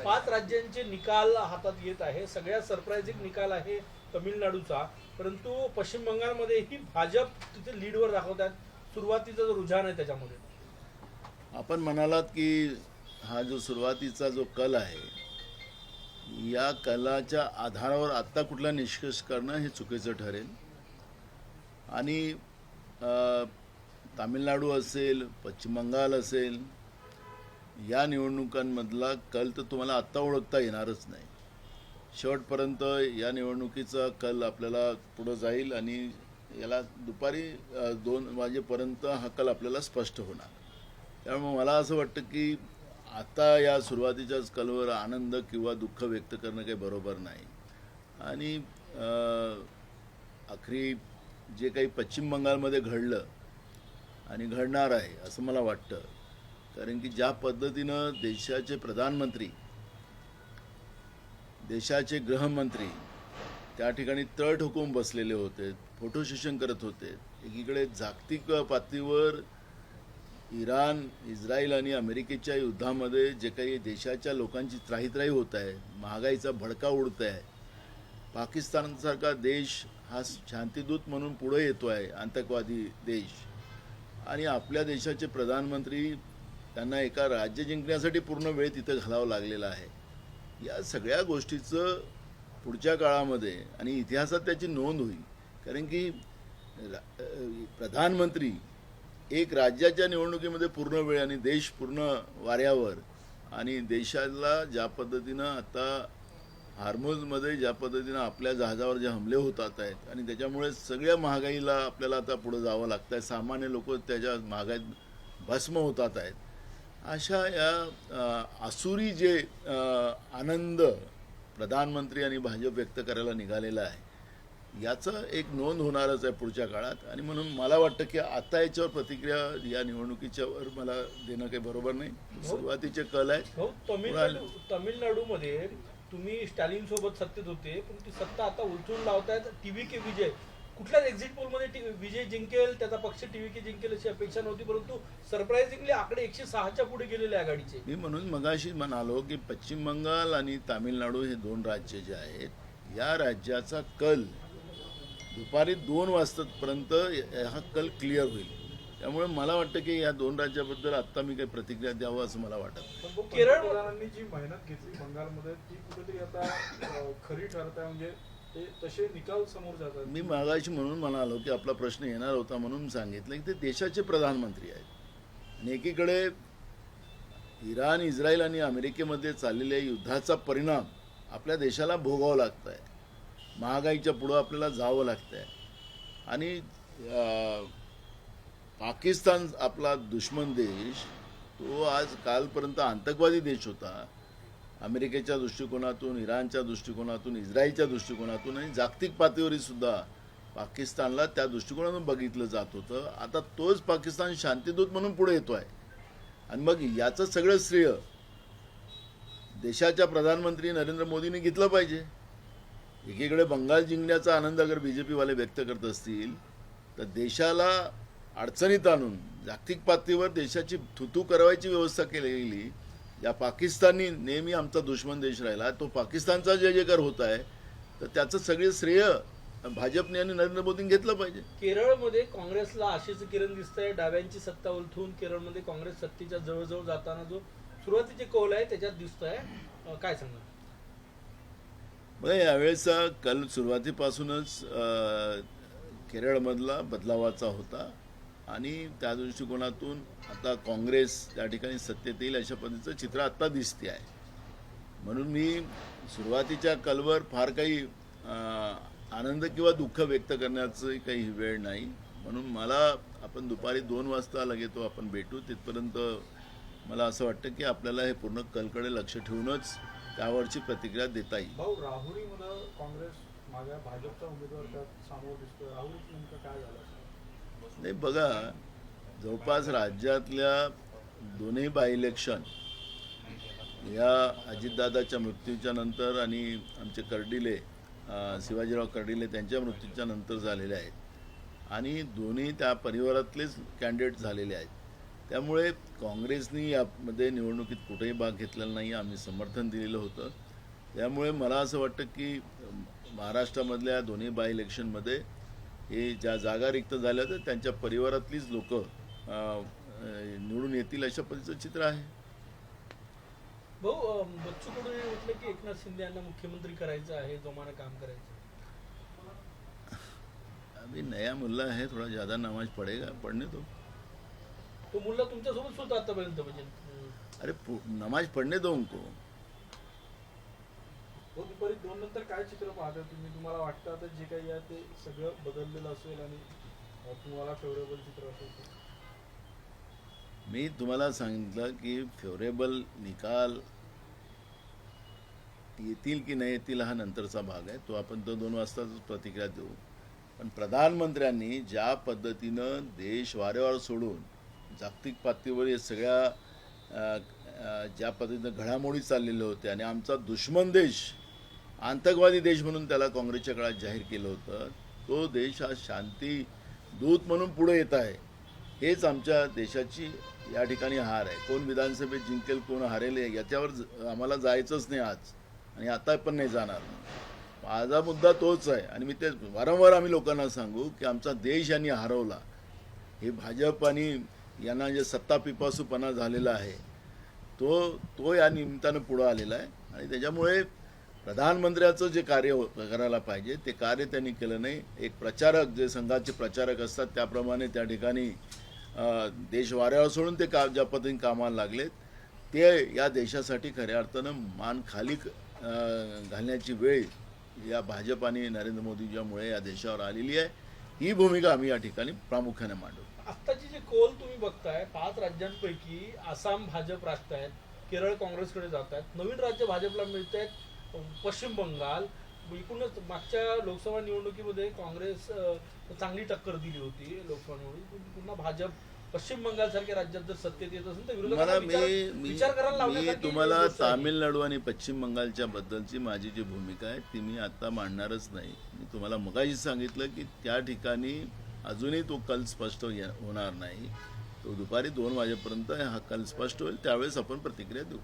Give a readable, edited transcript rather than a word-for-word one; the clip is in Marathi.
5 राज्यांचे निकाल हातात येत आहे. सगळ्यात सरप्राइझिंग निकाल आहे तमिळनाडूचा, परंतु पश्चिम बंगालमध्येही भाजप तिथे लीडवर दाखवतात. सुरुवातीचा जो रुझान आहे त्याच्यामध्ये आपण म्हणालात की हा जो सुरुवातीचा जो कल आहे, या कलाच्या आधारावर आत्ता कुठला निष्कर्ष करणं हे चुकीचं ठरेल. आणि तामिळनाडू असेल, पश्चिम बंगाल असेल, या निवडणुकांमधला कल तर तुम्हाला आत्ता ओळखता येणारच नाही. शेवटपर्यंत या निवडणुकीचा कल आपल्याला पुढं जाईल आणि याला दुपारी 2 वाजेपर्यंत हा कल आपल्याला स्पष्ट होणार. त्यामुळे मला असं वाटतं की आता या सुरुवातीच्याच कलवर आनंद किंवा दुःख व्यक्त करणं काही बरोबर नाही. आणि आखरी जे काही पश्चिम बंगालमध्ये घडलं आणि घडणार आहे असं मला वाटतं, कारण की ज्या पद्धतीनं देशाचे प्रधानमंत्री, देशाचे गृहमंत्री त्या ठिकाणी तळ ठोकून बसलेले होते, फोटो सेशन करत होते. एकीकडे जागतिक पातळीवर इराण, इस्रायल आणि अमेरिकेच्या युद्धामध्ये जे काही देशाच्या लोकांची त्राहीत्राही होत आहे, महागाईचा भडका उडत आहे, पाकिस्तानसारखा देश हा शांतिदूत म्हणून पुढे येतो आहे, आतंकवादी देश, आणि आपल्या देशाचे प्रधानमंत्री त्यांना एका राज्य जिंकण्यासाठी पूर्ण वेळ तिथं घालावा लागलेला आहे. या सगळ्या गोष्टीचं पुढच्या काळामध्ये आणि इतिहासात त्याची नोंद होईल. कारण की प्रधानमंत्री एक राज्याच्या निवडणुकीमध्ये पूर्ण वेळ आणि देश पूर्ण वाऱ्यावर, आणि देशाला ज्या पद्धतीनं आता हार्मुजमध्ये ज्या पद्धतीनं आपल्या जहाजावर जे हमले होतात आहेत आणि त्याच्यामुळे सगळ्या महागाईला आपल्याला आता पुढं जावं लागतं आहे, सामान्य लोक त्याच्या महागाईत भस्म होतात आहेत. अशा या आसुरी जे आनंद प्रधानमंत्री आणि भाजप व्यक्त करायला निघालेला आहे, याचं एक नोंद होणारच आहे पुढच्या काळात. आणि म्हणून मला वाटतं की आता याच्यावर प्रतिक्रिया या निवडणुकीच्यावर मला देणं काही बरोबर नाही. सुरुवातीचे कल आहे. तमिळनाडूमध्ये तुम्ही स्टॅलिन सोबत सत्तेत होते, पण ती सत्ता आता उलटून लावतायत. TVK विजय कुठल्याच एक्झिट पोलमध्ये विजय जिंकेल, त्याचा पक्ष TVK जिंकेल अशी अपेक्षा नव्हती, परंतु सरप्राइझिंगली आकडे 106च्या पुढे गेलेले आघाडीचे. मी म्हणून मगाशी म्हणालो की पश्चिम बंगाल आणि तामिळनाडू हे 2 राज्य जे आहेत, या राज्याचा कल दुपारी 2 वाजतापर्यंत हा कल क्लिअर होईल. त्यामुळे मला वाटतं की या 2 राज्याबद्दल आत्ता मी काही प्रतिक्रिया द्यावं असं मला वाटत. केरळने जी मेहनत घेतली बंगालमध्ये ती कुठेतरी आता खरी ठरत आहे, म्हणजे ते तसे निकाल समोर जातात. मी मागाशी म्हणून म्हणालो की आपला प्रश्न येणार होता म्हणून सांगितलं की ते देशाचे प्रधानमंत्री आहेत, आणि एकीकडे इराण, इस्रायल आणि अमेरिकेमध्ये चाललेल्या युद्धाचा परिणाम आपल्या देशाला भोगावं लागत आहे. महागाईच्या पुढं आपल्याला जावं लागतं आहे. आणि पाकिस्तान आपला दुश्मन देश, तो आज कालपर्यंत आतंकवादी देश होता. अमेरिकेच्या दृष्टिकोनातून, इराणच्या दृष्टिकोनातून, इस्रायलच्या दृष्टिकोनातून आणि जागतिक पातळीवरही सुद्धा पाकिस्तानला त्या दृष्टिकोनातून बघितलं जात होतं. आता तोच पाकिस्तान शांतिदूत म्हणून पुढे येतो आहे. आणि मग याचं सगळं श्रेय देशाच्या प्रधानमंत्री नरेंद्र मोदींनी घेतलं पाहिजे. एकीकडे बंगाल जिंकण्याचा आनंद अगर BJPवाले व्यक्त करत असतील, तर देशाला अडचणीत आणून जागतिक पातळीवर देशाची थुतू करावायची व्यवस्था केली गेली. या पाकिस्ताननी नेहमी आमचा दुश्मन देश राहिला, तो पाकिस्तानचा जे जयकार होत आहे, तर त्याचं सगळे श्रेय भाजपने आणि नरेंद्र मोदींनी घेतलं पाहिजे. केरळमध्ये काँग्रेसला आशेचं किरण दिसतंय. डाव्यांची सत्ता उलथून केरळमध्ये काँग्रेस सत्तेच्या जवळजवळ जाताना जो सुरुवातीचे कौल आहे त्याच्यात दिसतोय. काय सांगा? बघा, यावेळेचा कल सुरुवातीपासूनच केरळमधला बदलावाचा होता, आणि त्या दृष्टिकोनातून आता काँग्रेस त्या ठिकाणी सत्तेत येईल अशा पद्धतीचं चित्र आत्ता दिसते आहे. म्हणून मी सुरुवातीच्या कलवर फार काही आनंद किंवा दुःख व्यक्त करण्याचं काही वेळ नाही. म्हणून मला आपण दुपारी 2 वाजता लगेच आपण भेटू. तिथपर्यंत मला असं वाटतं की आपल्याला हे पूर्ण कलकडे लक्ष ठेवूनच त्यावरची प्रतिक्रिया देता येईल. भाऊ, राहुरीमध्ये काँग्रेस माझ्या भाजपचा उमेदवार त्यात समोर दिसतोय. राहुरीत नेमकं काय झालं? नाही, बघा, जवळपास राज्यातल्या दोन्ही बाय इलेक्शन या अजितदादाच्या मृत्यूच्या नंतर आणि आमचे कर्डिले, शिवाजीराव कर्डिले त्यांच्या मृत्यूच्या नंतर झालेले आहेत, आणि दोन्ही त्या परिवारातलेच कॅन्डिडेट झालेले आहेत. त्यामुळे काँग्रेसनी यामध्ये निवडणुकीत कुठेही भाग घेतलेला नाही, आम्ही समर्थन दिलेलं होतं. त्यामुळे मला असं वाटतं की महाराष्ट्रामधल्या दोन्ही बाय इलेक्शनमध्ये हे ज्या जागा रिक्त झाल्या तर त्यांच्या परिवारातलीच लोक निवडून येतील अशा पद्धतीचं चित्र आहे. भाऊ बच्चू कडू यांनी म्हटलं की एकनाथ शिंदे यांना मुख्यमंत्री करायचं आहे, जोमानं काम करायचं. अभी नया मुल्ला है, थोड़ा ज़्यादा नमाज पढ़ेगा, पढ़ने दो. तो मुल्ला तुमच्यासोबत सुद्धा आतापर्यंत म्हणजे अरे नमाज पढ़ने दो उनको. हो, दुपारी 2 नंतर काय चित्र पाहता तुम्ही? तुम्हाला वाटतं आता जे काही आहे ते सगळं बदललेलं असेल आणि तुम्हाला फेवरेबल चित्र असेल? मी तुम्हाला सांगितलं की फेवरेबल निकाल येतील की नाही येतील हा नंतरचा भाग आहे, तो आपण तो 2 वाजताच प्रतिक्रिया देऊ. पण प्रधानमंत्र्यांनी ज्या पद्धतीनं देश वाऱ्यावर सोडून जागतिक पातळीवर हे सगळ्या ज्या पद्धतीनं घडामोडी चाललेल्या होत्या आणि आमचा दुश्मन देश, आतंकवादी देश म्हणून त्याला काँग्रेसच्या काळात जाहीर केलं होतं, तो देश हा शांती दूत म्हणून पुढे येत आहे. हेच आमच्या देशाची या ठिकाणी हार आहे. कोण विधानसभेत जिंकेल कोण हरेल याच्यावर आम्हाला जायचंच नाही आज, आणि आता पण नाही जाणार. माझा मुद्दा तोच आहे आणि मी ते वारंवार आम्ही लोकांना सांगू की आमचा देश यांनी हरवला. हे भाजप आणि यांना जे सत्ता पिपासूपणा झालेला आहे तो या निमित्तानं पुढं आलेला आहे. आणि त्याच्यामुळे प्रधानमंत्र्याचं जे कार्य करायला पाहिजे ते कार्य त्यांनी केलं नाही. एक प्रचारक जे संघाचे प्रचारक असतात त्याप्रमाणे त्या ठिकाणी देश वाऱ्यावर सोडून ते ज्या पद्धतीने कामाला लागलेत, ते या देशासाठी खऱ्या अर्थानं मान खाली घालण्याची वेळ या भाजप आणि नरेंद्र मोदींच्यामुळे या देशावर आलेली आहे. ही भूमिका आम्ही या ठिकाणी प्रामुख्याने मांडू. आत्ताची जे कोल तुम्ही बघताय, 5 राज्यांपैकी आसाम भाजप राष्ट्र आहेत, केरळ काँग्रेसकडे जात आहेत, नवीन राज्य भाजपला मिळत आहेत, पश्चिम बंगाल. एकूणच मागच्या लोकसभा निवडणुकीमध्ये काँग्रेस चांगली टक्कर दिली होती लोकसभा निवडणुकीत. पुन्हा भाजप पश्चिम बंगाल सारख्या राज्यात जर सत्तेत येत असेल तर विरोधकांना विचार करायला मी लावण्यासारखी तुम्हाला गोष्ट आहे. तामिळनाडू आणि पश्चिम बंगालच्या बद्दलची माझी जी भूमिका आहे ती मी आता मांडणारच नाही. मी तुम्हाला मगाशी सांगितलं की त्या ठिकाणी अजूनही तो कल स्पष्ट होणार नाही. तो दुपारी 2 वाजेपर्यंत हा कल स्पष्ट होईल, त्यावेळेस आपण प्रतिक्रिया देऊ.